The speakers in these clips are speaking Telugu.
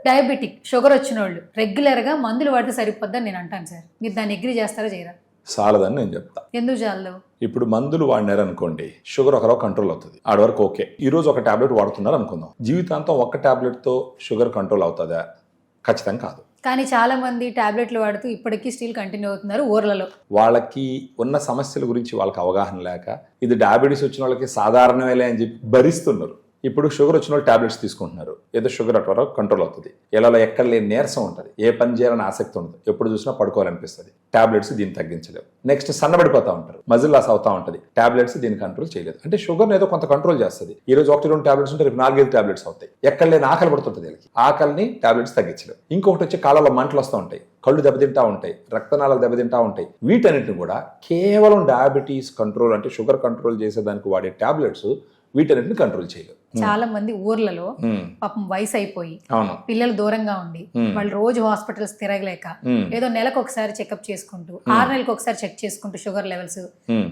డయాబెటిక్ షుగర్ వచ్చిన వాళ్ళు రెగ్యులర్గా మందులు వాడితే సరిపోద్దని నేను అంటాను సార్. మీరు దాన్ని అగ్రి చేస్తారా చేయరా? చాలదని నేను చెప్తా. ఎందుకు చాలు? ఇప్పుడు మందులు వాడినారనుకోండి, షుగర్ ఒకరో కంట్రోల్ అవుతుంది, ఆడ వరకు ఓకే. ఈ రోజు ఒక టాబ్లెట్ వాడుతున్నారు అనుకుందాం, జీవితాంతం ఒక్క టాబ్లెట్తో షుగర్ కంట్రోల్ అవుతుందా? ఖచ్చితంగా కాదు. కానీ చాలా మంది టాబ్లెట్లు వాడుతూ ఇప్పటికీ స్టిల్ కంటిన్యూ అవుతున్నారు ఊర్లలో. వాళ్ళకి ఉన్న సమస్యల గురించి వాళ్ళకి అవగాహన లేక, ఇది డయాబెటీస్ వచ్చిన వాళ్ళకి సాధారణమేలే అని చెప్పి భరిస్తున్నారు. ఇప్పుడు షుగర్ వచ్చిన వాళ్ళు టాబ్లెట్స్ తీసుకుంటున్నారు, ఏదో షుగర్ అటు వరకు కంట్రోల్ అవుతుంది, ఎలా ఎక్కడ లేని నీరసం ఉంటుంది, ఏ పని చేయాలని ఆసక్తి ఉంటుంది, ఎప్పుడు చూసినా పడుకోవాలనిపిస్తుంది, టాబ్లెట్స్ దీన్ని తగ్గించలేవు. నెక్స్ట్ సన్నబడిపోతా ఉంటారు, మజిల్ లాస్ అవుతా ఉంటుంది, టాబ్లెట్స్ దీన్ని కంట్రోల్ చేయలేదు. అంటే షుగర్ ఏదో కొంత కంట్రోల్ చేస్తుంది. ఈ రోజు 1-2 టాబ్లెట్స్ ఉంటే రేపు 4-5 టాబ్లెట్స్ అవుతాయి. ఎక్కడ లేని ఆకలి పడుతుంటుంది వీళ్ళకి, ఆకలిని టాబ్లెట్స్ తగ్గించలేవు. ఇంకొకటి వచ్చి కాళ్ళలో మంటలు వస్తూ ఉంటాయి, కళ్ళు దెబ్బతింటా ఉంటాయి, రక్తనాళాలు దెబ్బతింటా ఉంటాయి. వీటన్నిటిని కూడా కేవలం డయాబెటీస్ కంట్రోల్ అంటే షుగర్ కంట్రోల్ చేసేదానికి వాడే టాబ్లెట్స్ వీటన్నిటిని కంట్రోల్ చేయలేవు. చాలా మంది ఊర్లలో పాపం వయసు అయిపోయి పిల్లలు దూరంగా ఉండి వాళ్ళు రోజు హాస్పిటల్స్ తిరగలేక ఏదో నెలకు ఒకసారి చెకప్ చేసుకుంటూ 6 నెలలకు ఒకసారి చెక్ చేసుకుంటూ షుగర్ లెవెల్స్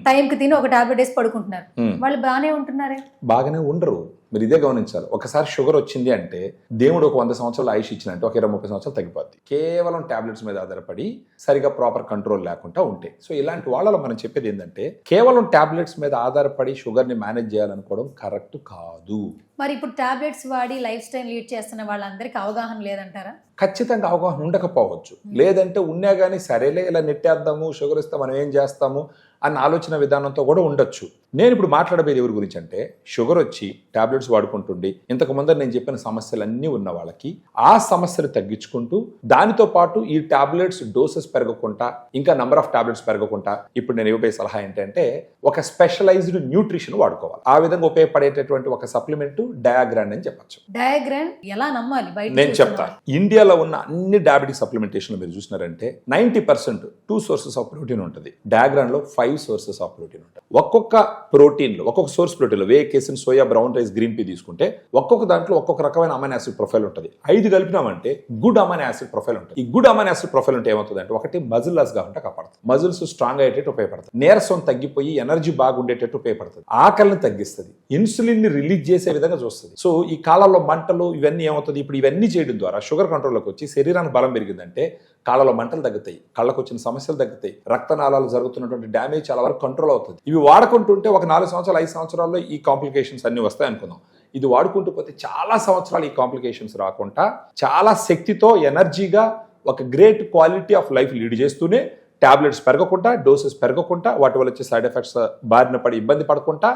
టైం కి తిని ఒక టాబ్లెట్ వేసి పడుకుంటున్నారు. వాళ్ళు బాగానే ఉంటున్నారే? బాగానే ఉండరు. మీరు ఇదే గమనించాలి. ఒకసారి షుగర్ వచ్చింది అంటే దేవుడు ఒక 100 సంవత్సరాలు ఆయుష్ ఇచ్చినట్టు ఒక 20-30 సంవత్సరాలు తగ్గిపోద్ది. కేవలం టాబ్లెట్స్ మీద ఆధారపడి సరిగా ప్రాపర్ కంట్రోల్ లేకుండా ఉంటే. సో ఇలాంటి వాళ్ళలో మనం చెప్పేది ఏంటంటే, కేవలం టాబ్లెట్స్ మీద ఆధారపడి షుగర్ ని మేనేజ్ చేయాలనుకోవడం కరెక్ట్ కాదు. మరి ఇప్పుడు టాబ్లెట్స్ వాడి లైఫ్ స్టైల్ లీడ్ చేస్తున్న వాళ్ళందరికీ అవగాహన లేదంటారా? ఖచ్చితంగా అవగాహన ఉండకపోవచ్చు. లేదంటే ఉన్నా కానీ సరేలే ఇలా నెట్టేద్దాము, షుగర్ ఇస్తే మనం ఏం చేస్తాము అన్న ఆలోచన విధానంతో కూడా ఉండొచ్చు. నేను ఇప్పుడు మాట్లాడబోయేది ఎవరి గురించి అంటే, షుగర్ వచ్చి టాబ్లెట్స్ వాడుకుంటుండి ఇంతకు ముందర నేను చెప్పిన సమస్యలన్నీ ఉన్న వాళ్ళకి ఆ సమస్యలు తగ్గించుకుంటూ, దానితో పాటు ఈ టాబ్లెట్స్ డోసెస్ పెరగకుండా, ఇంకా నంబర్ ఆఫ్ టాబ్లెట్స్ పెరగకుండా ఇప్పుడు నేను ఇవ్వబోయే సలహా ఏంటంటే, ఒక స్పెషలైజ్డ్ న్యూట్రిషన్ వాడుకోవాలి. ఆ విధంగా ఉపయోగపడేటటువంటి ఒక సప్లిమెంట్ డయాగ్రాండ్ అని చెప్పచ్చు. డయాగ్రాండ్ ఎలా నమ్మాలి? నేను చెప్తాను. ఇండియాలో ఉన్న అన్ని డయాబెటిక్ సప్లిమెంటేషన్ మీరు చూసినారంటే 90% 2 సోర్సెస్ ఆఫ్ ప్రోటీన్ ఉంటుంది. డయాగ్రాండ్ లో 5 సోర్సెస్ ఆఫ్ ప్రోటీన్ ఉంటాయి. ఒక్కొక్క ప్రోటీన్ లో, ఒక్కొక్క సోర్స్ ప్రోటీన్ లో, whey, casein, soya, brown rice, green pea తీసుకుంటే ఒక్కొక్క దాంట్లో ఒక్కొక్క రకమైన అమైనో యాసిడ్ ప్రొఫైల్ ఉంటుంది. 5 కలిపినామంటే గుడ్ అమైనో యాసిడ్ ప్రొఫైల్ ఉంటుంది. ఈ గుడ్ అమైనో యాసిడ్ ప్రొఫైల్ ఉంటే ఏమవుతుంది అంటే, ఒకటి మజిల్ లాస్ కాకుండా కాపాడుతుంది, మజిల్స్ స్ట్రాంగ్ అయ్యేటట్టు ఉపయోగపడుతుంది, నీరసం తగ్గిపోయి ఎనర్జీ బాగుండేటట్టు ఉపయోగపడుతుంది, ఆకలిని తగ్గిస్తుంది, ఇన్సులిన్ ని రిలీజ్ చేసే విధంగా చూస్తుంది. సో ఈ కాలంలో మంటలు ఇవన్నీ ఏమవుతుంది, ఇప్పుడు ఇవన్నీ చేయడం ద్వారా షుగర్ కంట్రోల్లోకి వచ్చి శరీరానికి బలం పెరిగిందంటే కాళ్ళలో మంటలు తగ్గుతాయి, కళ్ళకు వచ్చిన సమస్యలు తగ్గుతాయి, రక్తనాళాలు జరుగుతున్నటువంటి డ్యామేజ్ చాలా వరకు కంట్రోల్ అవుతుంది. ఇవి వాడుకుంటుంటే ఒక 4 సంవత్సరాలు 5 సంవత్సరాల్లో ఈ కాంప్లికేషన్స్ అన్ని వస్తాయి అనుకుందాం. ఇది వాడుకుంటూ పోతే చాలా సంవత్సరాలు ఈ కాంప్లికేషన్స్ రాకుండా చాలా శక్తితో ఎనర్జీగా ఒక great quality of life lead చేస్తూనే, టాబ్లెట్స్ పెరగకుండా, డోసెస్ పెరగకుండా, వాటి వల్ల వచ్చే సైడ్ ఎఫెక్ట్స్ బారిన పడి ఇబ్బంది పడకుండా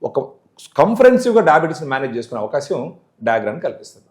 ఒక కంఫరెన్సివ్గా డయాబెటీస్ని మేనేజ్ చేసుకునే అవకాశం డయాగ్రామ్ కల్పిస్తుంది.